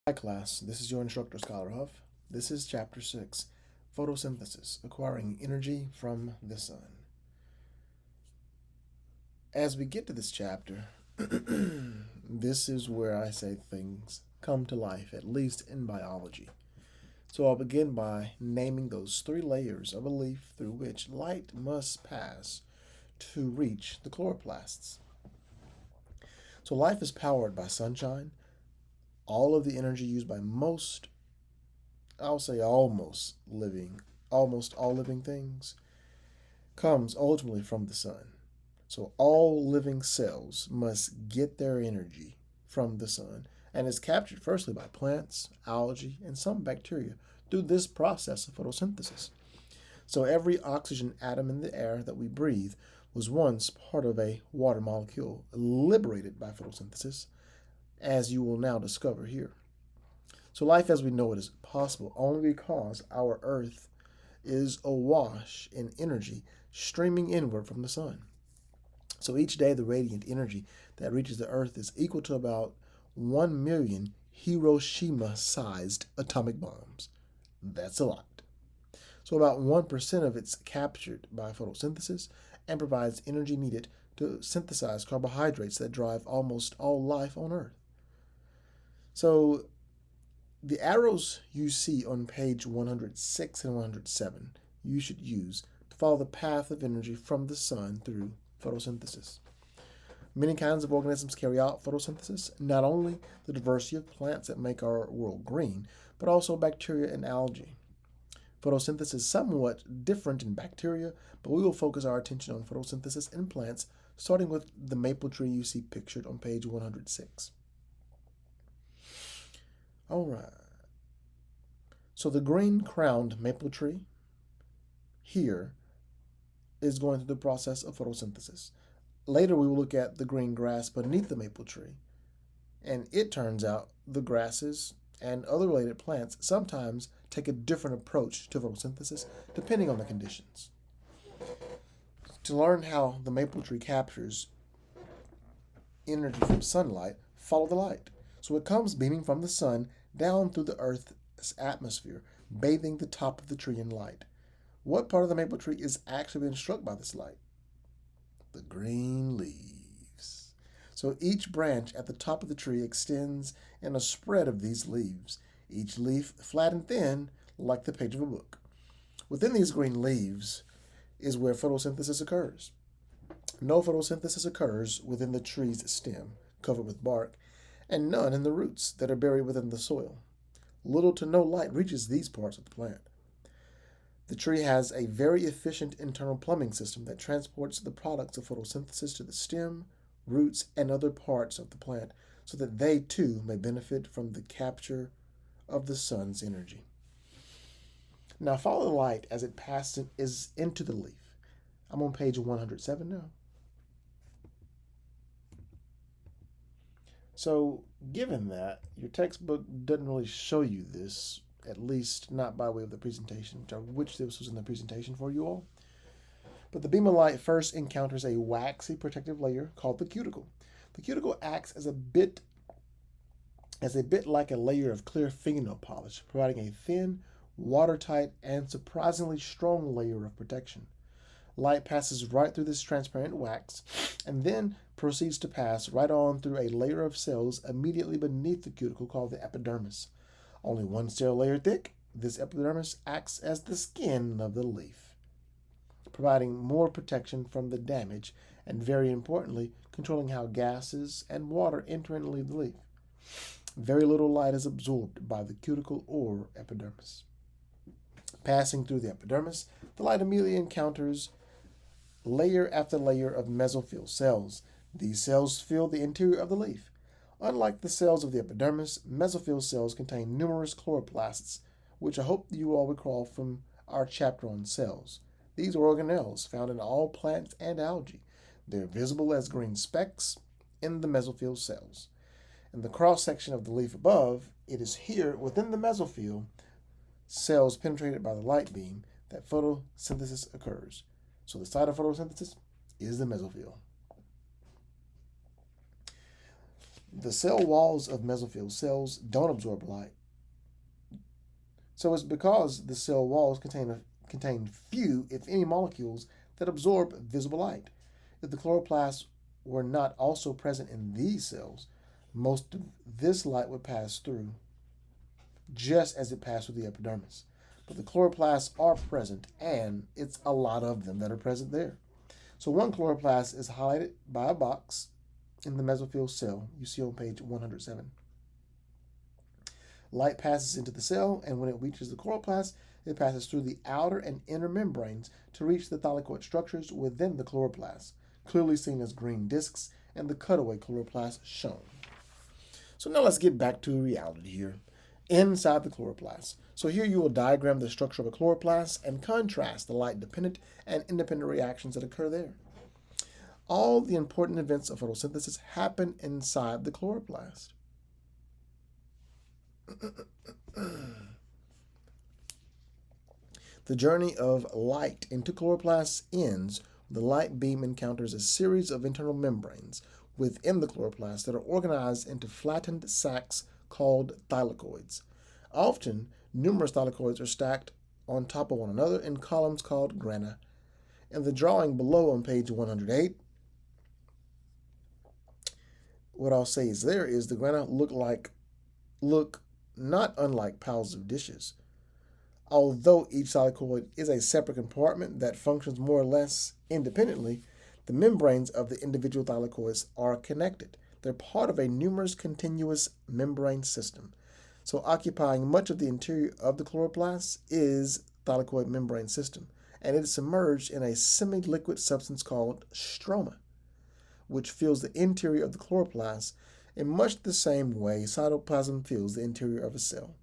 Hi class, this is your instructor Scholar Huff. This is chapter 6, Photosynthesis, acquiring energy from the sun. As we get to this chapter, this is where I say things come to life, at least in biology. So I'll begin by naming those three layers of a leaf through which light must pass to reach the chloroplasts. So life is powered by sunshine. All of the energy used by I'll say almost all living things, comes ultimately from the sun. So all living cells must get their energy from the sun and is captured firstly by plants, algae, and some bacteria through this process of photosynthesis. So every oxygen atom in the air that we breathe was once part of a water molecule liberated by photosynthesis, as you will now discover here. So life as we know it is possible only because our Earth is awash in energy streaming inward from the sun. So each day the radiant energy that reaches the Earth is equal to about 1 million Hiroshima-sized atomic bombs. That's a lot. So about 1% of it's captured by photosynthesis and provides energy needed to synthesize carbohydrates that drive almost all life on Earth. So the arrows you see on page 106 and 107 you should use to follow the path of energy from the sun through photosynthesis. Many kinds of organisms carry out photosynthesis, not only the diversity of plants that make our world green, but also bacteria and algae. Photosynthesis is somewhat different in bacteria, but we will focus our attention on photosynthesis in plants, starting with the maple tree you see pictured on page 106. All right. So the green-crowned maple tree here is going through the process of photosynthesis. Later we will look at the green grass beneath the maple tree. And it turns out the grasses and other related plants sometimes take a different approach to photosynthesis depending on the conditions. To learn how the maple tree captures energy from sunlight, follow the light. So it comes beaming from the sun down through the Earth's atmosphere, bathing the top of the tree in light. What part of the maple tree is actually being struck by this light? The green leaves. So each branch at the top of the tree extends in a spread of these leaves, each leaf flat and thin like the page of a book. Within these green leaves is where photosynthesis occurs. No photosynthesis occurs within the tree's stem, covered with bark, and none in the roots that are buried within the soil. Little to no light reaches these parts of the plant. The tree has a very efficient internal plumbing system that transports the products of photosynthesis to the stem, roots, and other parts of the plant so that they too may benefit from the capture of the sun's energy. Now follow the light as it passes into the leaf. I'm on page 107 now. So, given that your textbook doesn't really show you this, at least not by way of the presentation, which I wish this was in the presentation for you all, but the beam of light first encounters a waxy protective layer called the cuticle. The cuticle acts as a bit like a layer of clear fingernail polish, providing a thin, watertight, and surprisingly strong layer of protection. Light passes right through this transparent wax and then proceeds to pass right on through a layer of cells immediately beneath the cuticle called the epidermis. Only one cell layer thick, this epidermis acts as the skin of the leaf, providing more protection from the damage and, very importantly, controlling how gases and water enter and leave the leaf. Very little light is absorbed by the cuticle or epidermis. Passing through the epidermis, the light immediately encounters layer after layer of mesophyll cells. These cells fill the interior of the leaf. Unlike the cells of the epidermis, mesophyll cells contain numerous chloroplasts, which I hope you all recall from our chapter on cells. These are organelles found in all plants and algae. They're visible as green specks in the mesophyll cells. In the cross-section of the leaf above, it is here within the mesophyll cells penetrated by the light beam that photosynthesis occurs. So the site of photosynthesis is the mesophyll. the cell walls of mesophyll cells don't absorb light. So it's because the cell walls contain few, if any, molecules that absorb visible light. If the chloroplasts were not also present in these cells, most of this light would pass through, just as it passed through the epidermis. But the chloroplasts are present, and it's a lot of them that are present there. So one chloroplast is highlighted by a box in the mesophyll cell you see on page 107. Light passes into the cell, and when it reaches the chloroplast, it passes through the outer and inner membranes to reach the thylakoid structures within the chloroplast, clearly seen as green discs, and the cutaway chloroplast shown. So now let's get back to reality here. Inside the chloroplast. So here you will diagram the structure of a chloroplast and contrast the light-dependent and independent reactions that occur there. All the important events of photosynthesis happen inside the chloroplast. The journey of light into chloroplasts ends when the light beam encounters a series of internal membranes within the chloroplast that are organized into flattened sacs called thylakoids. Often, numerous thylakoids are stacked on top of one another in columns called grana. In the drawing below on page 108, what I'll say is the grana look not unlike piles of dishes. Although each thylakoid is a separate compartment that functions more or less independently, the membranes of the individual thylakoids are connected. They're part of a numerous continuous membrane system. So occupying much of the interior of the chloroplast is thylakoid membrane system, and it is submerged in a semi-liquid substance called stroma, which fills the interior of the chloroplast in much the same way cytoplasm fills the interior of a cell.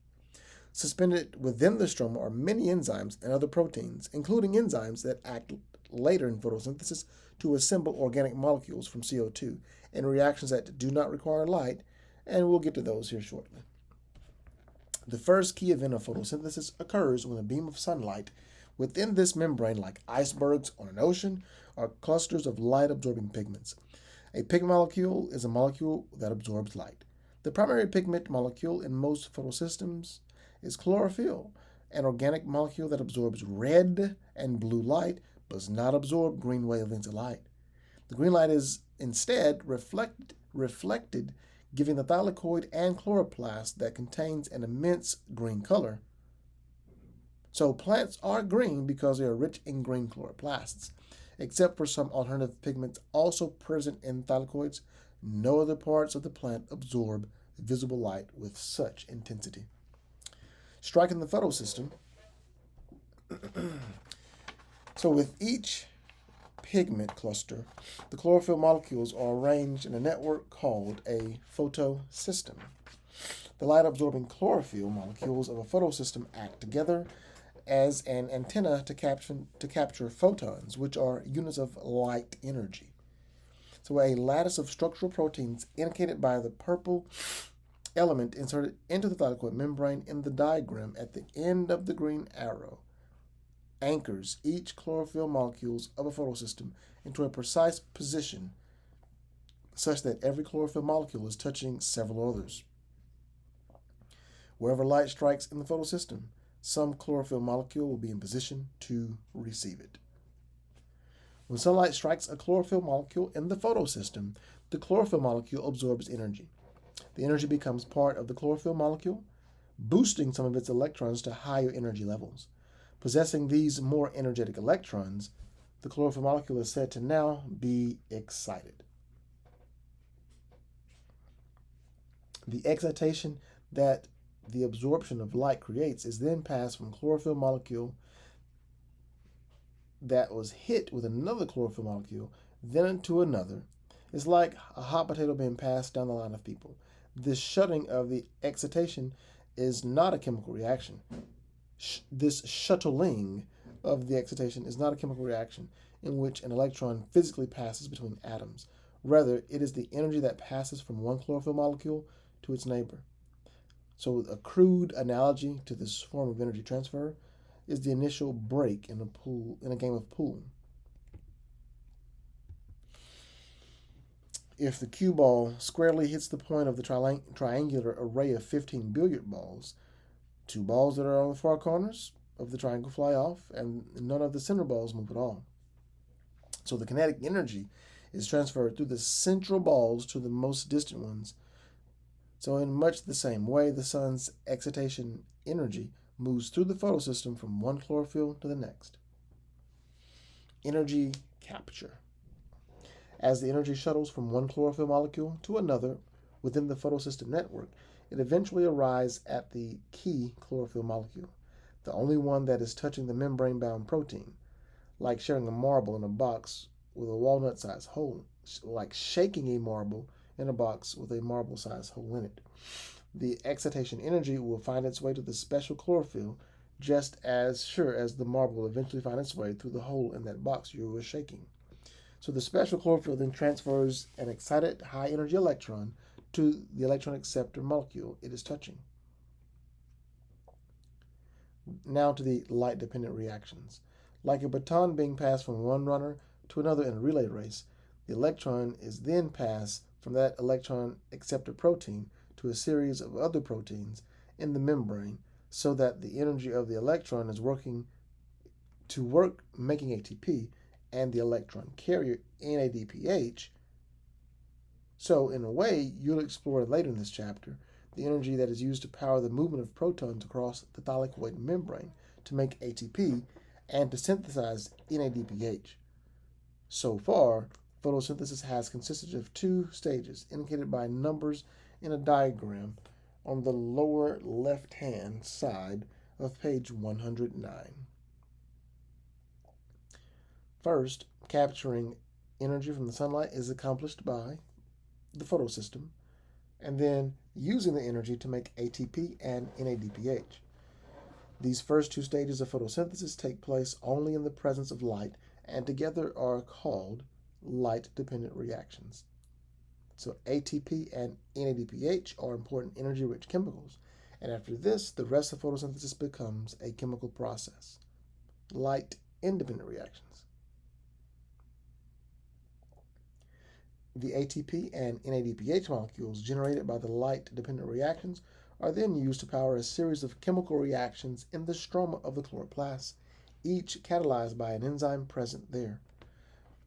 Suspended within the stroma are many enzymes and other proteins, including enzymes that act later in photosynthesis to assemble organic molecules from CO2 in reactions that do not require light, and we'll get to those here shortly. The first key event of photosynthesis occurs when a beam of sunlight within this membrane, like icebergs on an ocean, are clusters of light-absorbing pigments. A pigment molecule is a molecule that absorbs light. The primary pigment molecule in most photosystems is chlorophyll, an organic molecule that absorbs red and blue light but does not absorb green wavelengths of light. The green light is instead reflected, giving the thylakoid and chloroplast that contains an immense green color. So plants are green because they are rich in green chloroplasts. Except for some alternative pigments also present in thylakoids, no other parts of the plant absorb visible light with such intensity. Striking the photosystem. So with each pigment cluster, the chlorophyll molecules are arranged in a network called a photosystem. The light-absorbing chlorophyll molecules of a photosystem act together as an antenna to capture photons, which are units of light energy. So a lattice of structural proteins indicated by the purple element inserted into the thylakoid membrane in the diagram at the end of the green arrow anchors each chlorophyll molecules of a photosystem into a precise position such that every chlorophyll molecule is touching several others. Wherever light strikes in the photosystem, some chlorophyll molecule will be in position to receive it. When sunlight strikes a chlorophyll molecule in the photosystem, the chlorophyll molecule absorbs energy. The energy becomes part of the chlorophyll molecule, boosting some of its electrons to higher energy levels. Possessing these more energetic electrons, the chlorophyll molecule is said to now be excited. The excitation that the absorption of light creates is then passed from chlorophyll molecule that was hit with another chlorophyll molecule, then to another. It's like a hot potato being passed down the line of people. This shutting of the excitation is not a chemical reaction. This shuttling of the excitation is not a chemical reaction in which an electron physically passes between atoms. Rather, it is the energy that passes from one chlorophyll molecule to its neighbor. So a crude analogy to this form of energy transfer is the initial break in a game of pool. if the cue ball squarely hits the point of the triangular array of 15 billiard balls, 2 balls that are on the far corners of the triangle fly off, and none of the center balls move at all. So the kinetic energy is transferred through the central balls to the most distant ones. So in much the same way, the sun's excitation energy moves through the photosystem from one chlorophyll to the next. Energy capture. As the energy shuttles from one chlorophyll molecule to another within the photosystem network, it eventually arrives at the key chlorophyll molecule, the only one that is touching the membrane-bound protein, like sharing a marble in a box with a walnut-sized hole, like shaking a marble in a box with a marble-sized hole in it. The excitation energy will find its way to the special chlorophyll just as sure as the marble will eventually find its way through the hole in that box you were shaking. So the special chlorophyll then transfers an excited high-energy electron to the electron acceptor molecule it is touching. Now to the light-dependent reactions. Like a baton being passed from one runner to another in a relay race, the electron is then passed from that electron acceptor protein to a series of other proteins in the membrane so that the energy of the electron is working making ATP and the electron carrier NADPH. So in a way, you'll explore later in this chapter the energy that is used to power the movement of protons across the thylakoid membrane to make ATP and to synthesize NADPH. So far, photosynthesis has consisted of 2 stages indicated by numbers in a diagram on the lower left-hand side of page 109. First, capturing energy from the sunlight is accomplished by the photosystem, and then using the energy to make ATP and NADPH. These first 2 stages of photosynthesis take place only in the presence of light and together are called light-dependent reactions. So ATP and NADPH are important energy-rich chemicals, and after this, the rest of photosynthesis becomes a chemical process. Light-independent reactions. The ATP and NADPH molecules generated by the light-dependent reactions are then used to power a series of chemical reactions in the stroma of the chloroplast, each catalyzed by an enzyme present there.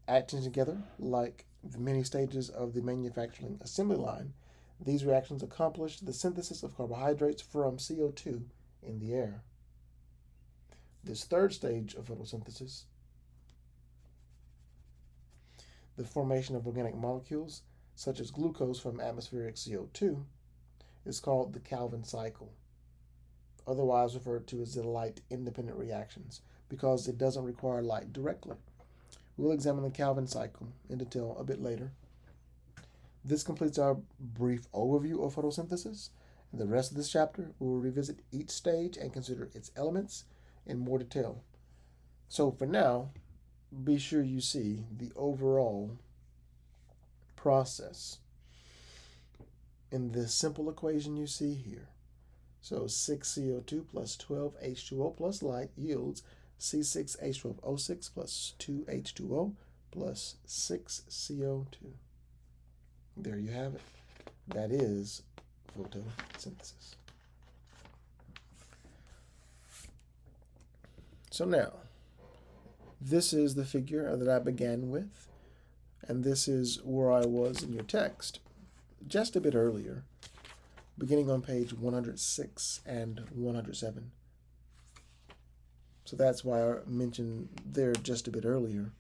Acting together, like the many stages of the manufacturing assembly line, these reactions accomplish the synthesis of carbohydrates from CO2 in the air. This third stage of photosynthesis, the formation of organic molecules, such as glucose from atmospheric CO2, is called the Calvin cycle, otherwise referred to as the light-independent reactions, because it doesn't require light directly. We'll examine the Calvin cycle in detail a bit later. This completes our brief overview of photosynthesis. In the rest of this chapter, we will revisit each stage and consider its elements in more detail. So for now, be sure you see the overall process in this simple equation you see here. So 6CO2 plus 12H2O plus light yields C6H12O6 plus 2H2O plus 6CO2. There you have it. That is photosynthesis. So now, this is the figure that I began with, and this is where I was in your text just a bit earlier, beginning on page 106 and 107. So that's why I mentioned there just a bit earlier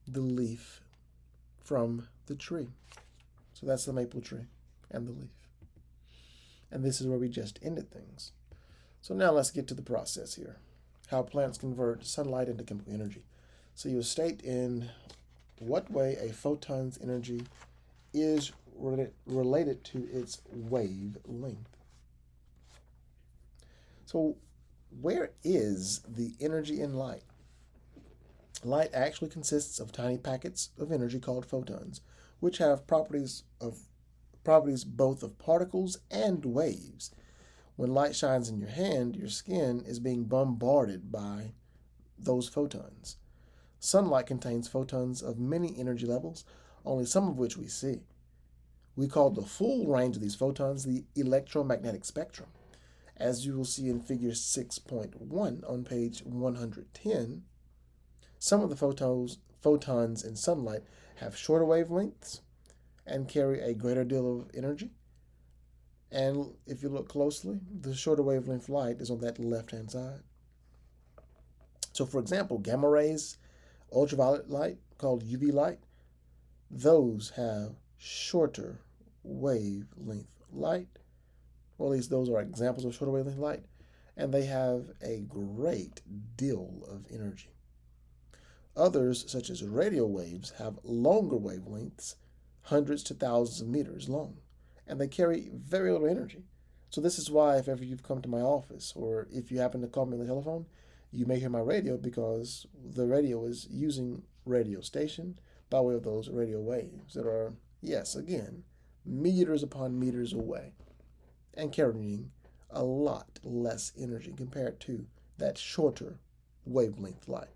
the leaf from the tree. So that's the maple tree and the leaf. And this is where we just ended things. So now let's get to the process here. How plants convert sunlight into chemical energy. So you state in what way a photon's energy is related to its wavelength. So where is the energy in light? Light actually consists of tiny packets of energy called photons, which have properties both of particles and waves. When light shines in your hand, your skin is being bombarded by those photons. Sunlight contains photons of many energy levels, only some of which we see. We call the full range of these photons the electromagnetic spectrum. As you will see in figure 6.1 on page 110, some of the photons in sunlight have shorter wavelengths and carry a greater deal of energy. And if you look closely, the shorter wavelength light is on that left-hand side. So for example, gamma rays, ultraviolet light, called UV light, those have shorter wavelength light, or at least those are examples of shorter wavelength light, and they have a great deal of energy. Others, such as radio waves, have longer wavelengths, hundreds to thousands of meters long, and they carry very little energy. So this is why if ever you've come to my office, or if you happen to call me on the telephone, you may hear my radio because the radio is using radio station by way of those radio waves that are, yes, again, meters upon meters away and carrying a lot less energy compared to that shorter wavelength light.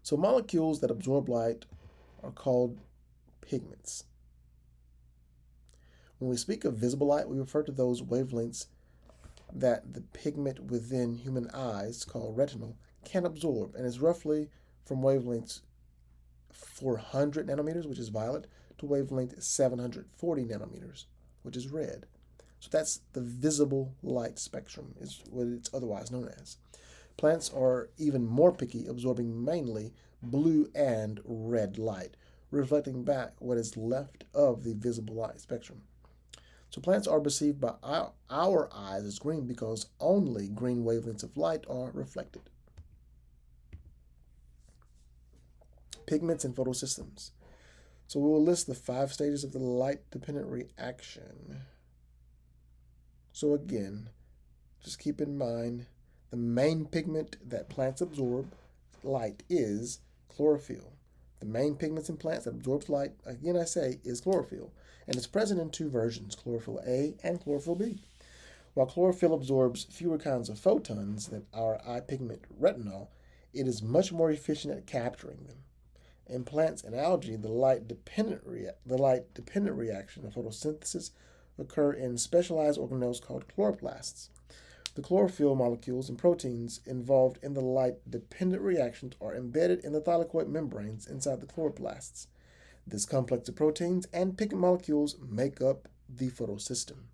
So molecules that absorb light are called pigments. When we speak of visible light, we refer to those wavelengths that the pigment within human eyes, called retinal, can absorb, and is roughly from wavelengths 400 nanometers, which is violet, to wavelength 740 nanometers, which is red. So that's the visible light spectrum, is what it's otherwise known as. Plants are even more picky, absorbing mainly blue and red light, reflecting back what is left of the visible light spectrum. So plants are perceived by our eyes as green because only green wavelengths of light are reflected. Pigments and photosystems. So we will list the 5 stages of the light-dependent reaction. So again, just keep in mind the main pigment that plants absorb light is chlorophyll. The main pigments in plants that absorbs light, again I say, is chlorophyll. And it's present in 2 versions, chlorophyll A and chlorophyll B. While chlorophyll absorbs fewer kinds of photons than our eye pigment retinol, it is much more efficient at capturing them. In plants and algae, the light-dependent reaction of photosynthesis occur in specialized organelles called chloroplasts. The chlorophyll molecules and proteins involved in the light-dependent reactions are embedded in the thylakoid membranes inside the chloroplasts. This complex of proteins and pigment molecules make up the photosystem.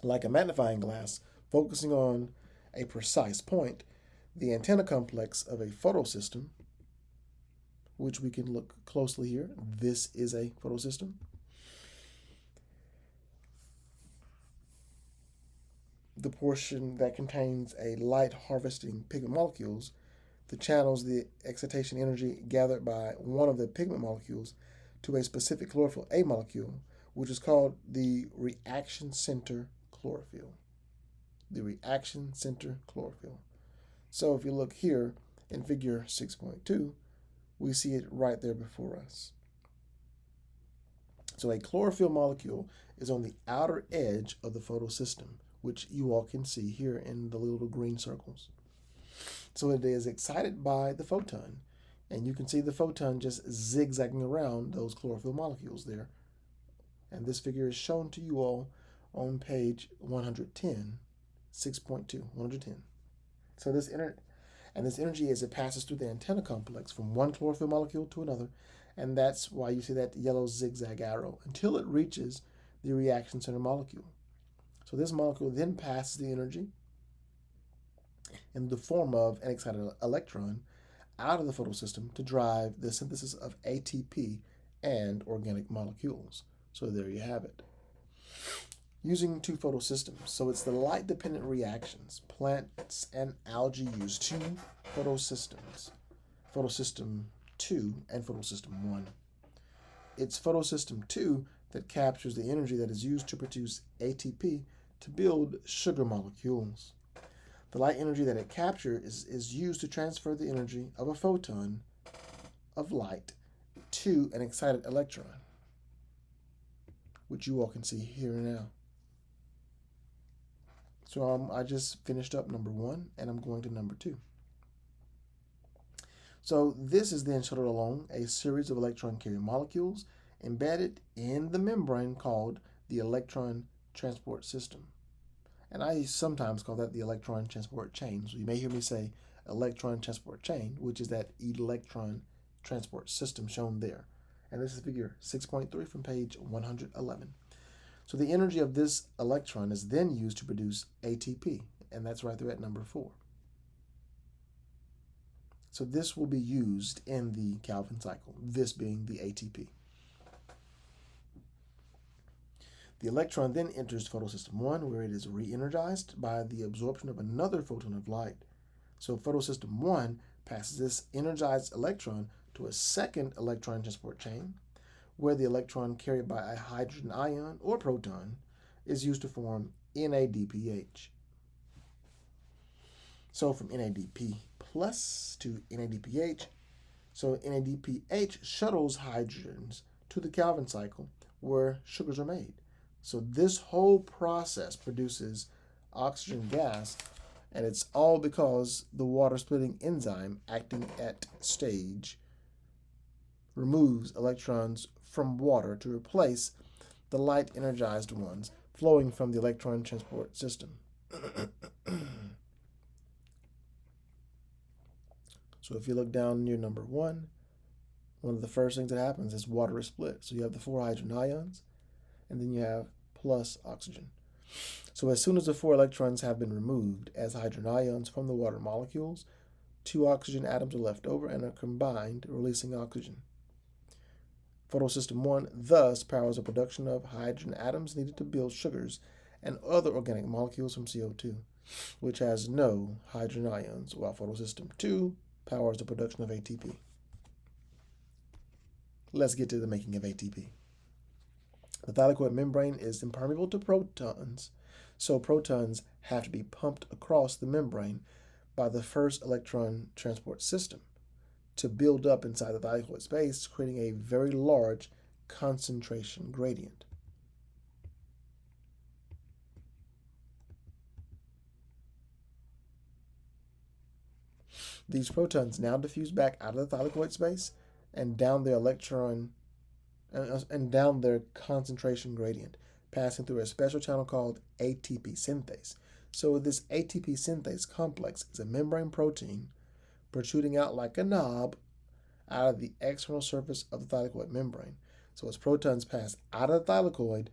Like a magnifying glass focusing on a precise point, the antenna complex of a photosystem, which we can look closely here, this is a photosystem, the portion that contains a light harvesting pigment molecules, that channels the excitation energy gathered by one of the pigment molecules to a specific chlorophyll A molecule, which is called the reaction center chlorophyll. The reaction center chlorophyll. So if you look here in figure 6.2, we see it right there before us. So a chlorophyll molecule is on the outer edge of the photosystem, which you all can see here in the little green circles. So it is excited by the photon, and you can see the photon just zigzagging around those chlorophyll molecules there. And this figure is shown to you all on page 110, 6.2, 110. So this energy as it passes through the antenna complex from one chlorophyll molecule to another, and that's why you see that yellow zigzag arrow until it reaches the reaction center molecule. So this molecule then passes the energy in the form of an excited electron out of the photosystem to drive the synthesis of ATP and organic molecules. So there you have it. Using 2 photosystems. So it's the light-dependent reactions. Plants and algae use 2 photosystems. Photosystem 2 and photosystem 1. It's photosystem 2 that captures the energy that is used to produce ATP to build sugar molecules. The light energy that it captures is used to transfer the energy of a photon of light to an excited electron, which you all can see here now. So I just finished up number 1, and I'm going to number 2. So this is then shuttled along a series of electron-carrying molecules embedded in the membrane called the electron transport system. And I sometimes call that the electron transport chain. So you may hear me say electron transport chain, which is that electron transport system shown there. And this is figure 6.3 from page 111. So the energy of this electron is then used to produce ATP, and that's right there at number 4. So this will be used in the Calvin cycle, this being the ATP. The electron then enters photosystem 1, where it is re-energized by the absorption of another photon of light. So photosystem 1 passes this energized electron to a second electron transport chain, where the electron carried by a hydrogen ion or proton is used to form NADPH. So from NADP plus to NADPH, so NADPH shuttles hydrogens to the Calvin cycle where sugars are made. So this whole process produces oxygen gas, and it's all because the water splitting enzyme acting at stage removes electrons from water to replace the light energized ones flowing from the electron transport system. So if you look down near number 1, one of the first things that happens is water is split. So you have the 4 hydrogen ions, and then you have plus oxygen. So as soon as the 4 electrons have been removed as hydrogen ions from the water molecules, 2 oxygen atoms are left over and are combined, releasing oxygen. Photosystem 1 thus powers the production of hydrogen atoms needed to build sugars and other organic molecules from CO2, which has no hydrogen ions, while photosystem 2 powers the production of ATP. Let's get to the making of ATP. The thylakoid membrane is impermeable to protons, so protons have to be pumped across the membrane by the first electron transport system to build up inside the thylakoid space, creating a very large concentration gradient. These protons now diffuse back out of the thylakoid space and down their concentration gradient, passing through a special channel called ATP synthase. So this ATP synthase complex is a membrane protein protruding out like a knob out of the external surface of the thylakoid membrane. So as protons pass out of the thylakoid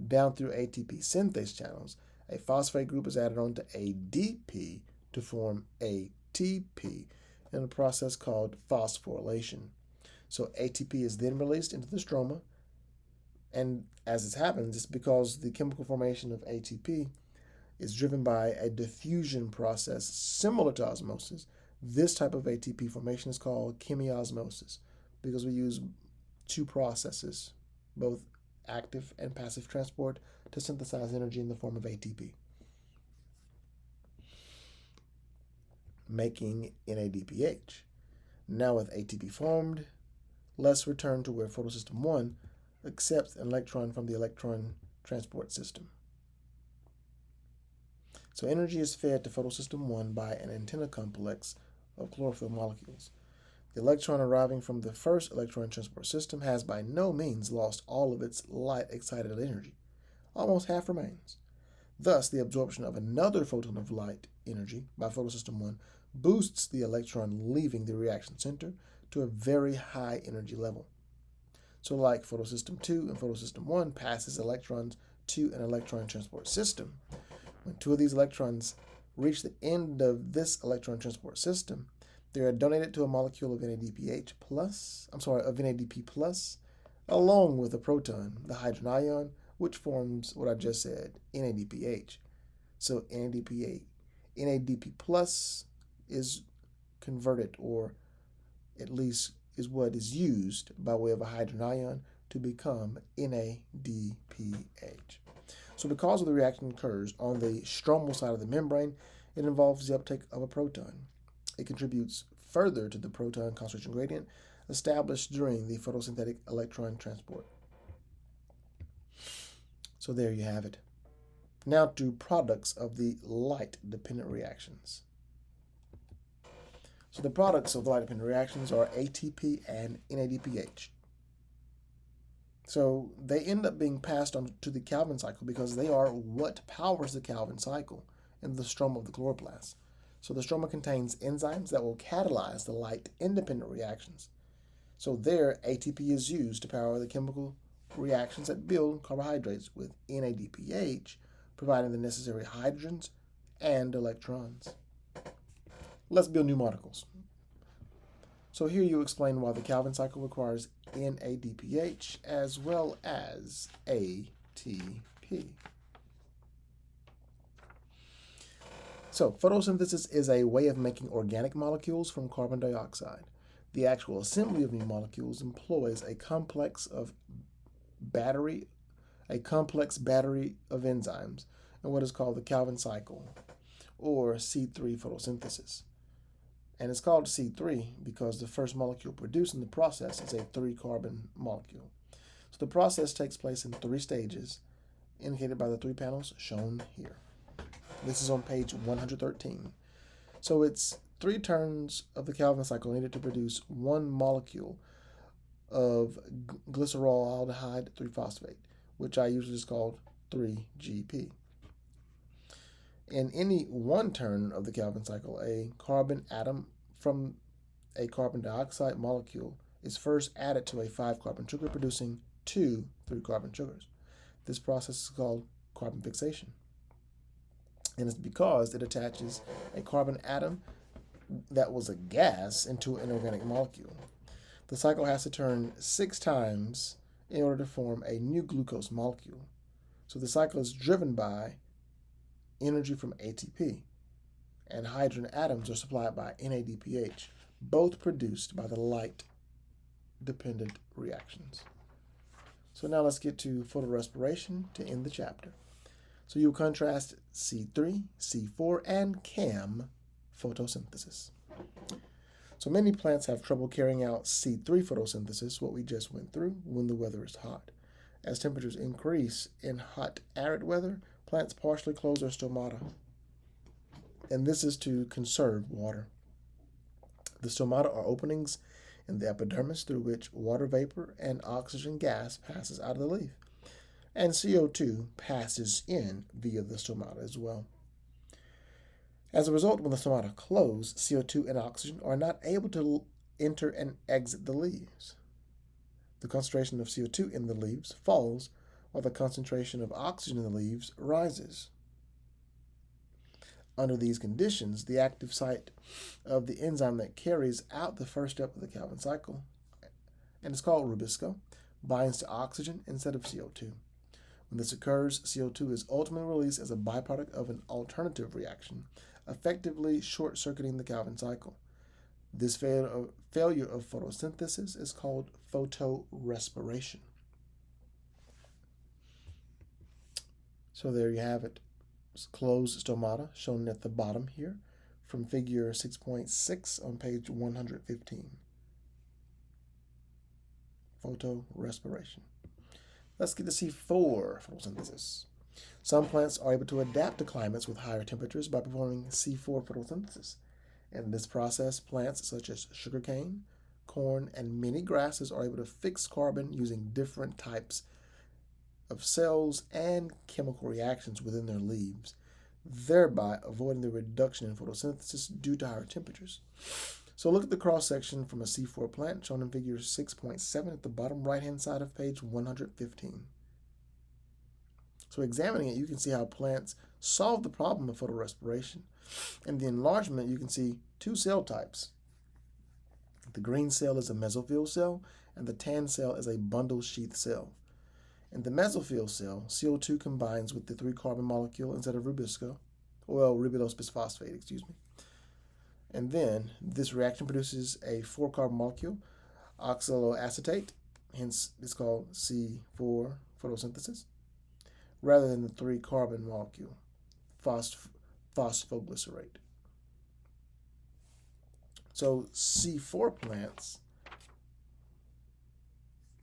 down through ATP synthase channels, a phosphate group is added on to ADP to form ATP in a process called phosphorylation. So ATP is then released into the stroma, and as this happens, it's because the chemical formation of ATP is driven by a diffusion process similar to osmosis. This type of ATP formation is called chemiosmosis because we use 2 processes, both active and passive transport, to synthesize energy in the form of ATP, making NADPH. Now with ATP formed, let's return to where photosystem 1 accepts an electron from the electron transport system. So energy is fed to photosystem 1 by an antenna complex of chlorophyll molecules. The electron arriving from the first electron transport system has by no means lost all of its light-excited energy. Almost half remains. Thus, the absorption of another photon of light energy by photosystem 1 boosts the electron leaving the reaction center to a very high energy level. So like photosystem 2 and photosystem 1 passes electrons to an electron transport system, when 2 of these electrons reach the end of this electron transport system, they are donated to a molecule of NADP plus, along with a proton, the hydrogen ion, which forms what I just said, NADPH. So NADP plus is converted, or at least is what is used by way of a hydrogen ion to become NADPH. So because of the reaction occurs on the stromal side of the membrane, it involves the uptake of a proton. It contributes further to the proton concentration gradient established during the photosynthetic electron transport. So there you have it. Now to products of the light-dependent reactions. So the products of the light-dependent reactions are ATP and NADPH. So they end up being passed on to the Calvin cycle because they are what powers the Calvin cycle in the stroma of the chloroplast. So the stroma contains enzymes that will catalyze the light-independent reactions. So there, ATP is used to power the chemical reactions that build carbohydrates with NADPH, providing the necessary hydrogens and electrons. Let's build new molecules. So here you explain why the Calvin cycle requires NADPH as well as ATP. So photosynthesis is a way of making organic molecules from carbon dioxide. The actual assembly of new molecules employs a complex battery of enzymes in what is called the Calvin cycle, or C3 photosynthesis. And it's called C3 because the first molecule produced in the process is a 3-carbon molecule. So the process takes place in 3 stages, indicated by the 3 panels shown here. This is on page 113. So it's 3 turns of the Calvin cycle needed to produce 1 molecule of glycerolaldehyde 3-phosphate, which I usually just call 3GP. In any 1 turn of the Calvin cycle, a carbon atom from a carbon dioxide molecule is first added to a 5-carbon sugar, producing 2 3-carbon sugars. This process is called carbon fixation. And it's because it attaches a carbon atom that was a gas into an organic molecule. The cycle has to turn 6 times in order to form a new glucose molecule. So the cycle is driven by energy from ATP, and hydrogen atoms are supplied by NADPH, both produced by the light-dependent reactions. So now let's get to photorespiration to end the chapter. So you'll contrast C3, C4, and CAM photosynthesis. So many plants have trouble carrying out C3 photosynthesis, what we just went through, when the weather is hot. As temperatures increase in hot, arid weather, plants partially close their stomata, and this is to conserve water. The stomata are openings in the epidermis through which water vapor and oxygen gas passes out of the leaf, and CO2 passes in via the stomata as well. As a result, when the stomata close, CO2 and oxygen are not able to enter and exit the leaves. The concentration of CO2 in the leaves falls, while the concentration of oxygen in the leaves rises. Under these conditions, the active site of the enzyme that carries out the first step of the Calvin cycle, and it's called rubisco, binds to oxygen instead of CO2. When this occurs, CO2 is ultimately released as a byproduct of an alternative reaction, effectively short-circuiting the Calvin cycle. This failure of photosynthesis is called photorespiration. So there you have it. Closed stomata shown at the bottom here from figure 6.6 on page 115. Photorespiration. Let's get to C4 photosynthesis. Some plants are able to adapt to climates with higher temperatures by performing C4 photosynthesis. In this process, plants such as sugarcane, corn, and many grasses are able to fix carbon using different types of cells and chemical reactions within their leaves, thereby avoiding the reduction in photosynthesis due to higher temperatures. So look at the cross-section from a C4 plant shown in figure 6.7 at the bottom right-hand side of page 115. So examining it, you can see how plants solve the problem of photorespiration. In the enlargement, you can see 2 cell types. The green cell is a mesophyll cell, and the tan cell is a bundle sheath cell. In the mesophyll cell, CO2 combines with the 3-carbon molecule instead of rubisco, ribulose bisphosphate, And then this reaction produces a 4-carbon molecule, oxaloacetate, hence it's called C4 photosynthesis, rather than the 3-carbon molecule, phosphoglycerate. So C4 plants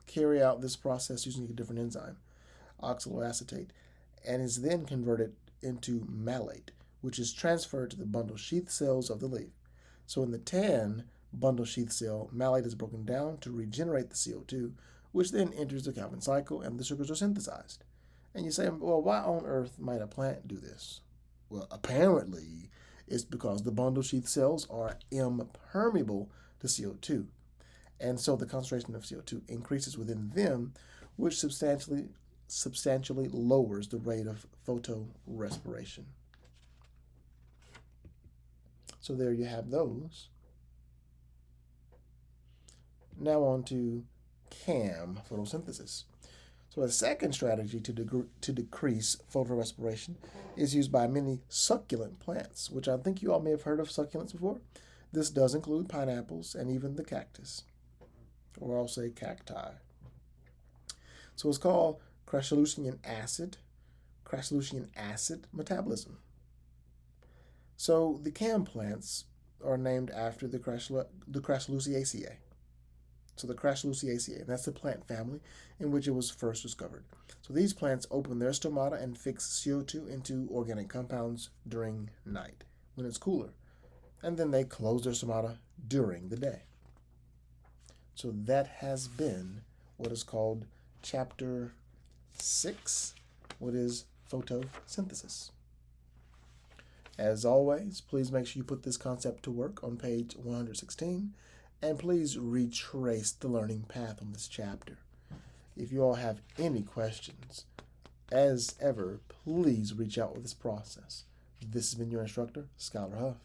carry out this process using a different enzyme, oxaloacetate, and is then converted into malate, which is transferred to the bundle sheath cells of the leaf. So in the tan bundle sheath cell, malate is broken down to regenerate the CO2, which then enters the Calvin cycle and the sugars are synthesized. And you say, well, why on earth might a plant do this? Well, apparently it's because the bundle sheath cells are impermeable to CO2. And so the concentration of CO2 increases within them, which substantially lowers the rate of photorespiration. So there you have those. Now on to CAM, photosynthesis. So a second strategy to decrease photorespiration is used by many succulent plants, which I think you all may have heard of succulents before. This does include pineapples and even the cactus, or I'll say cacti. So it's called crassulacean acid metabolism. So the CAM plants are named after the Crassulaceae. So the Crassulaceae, that's the plant family in which it was first discovered. So these plants open their stomata and fix CO2 into organic compounds during night when it's cooler. And then they close their stomata during the day. So that has been what is called Chapter 6, what is photosynthesis. As always, please make sure you put this concept to work on page 116, and please retrace the learning path on this chapter. If you all have any questions, as ever, please reach out with this process. This has been your instructor, Skylar Huff.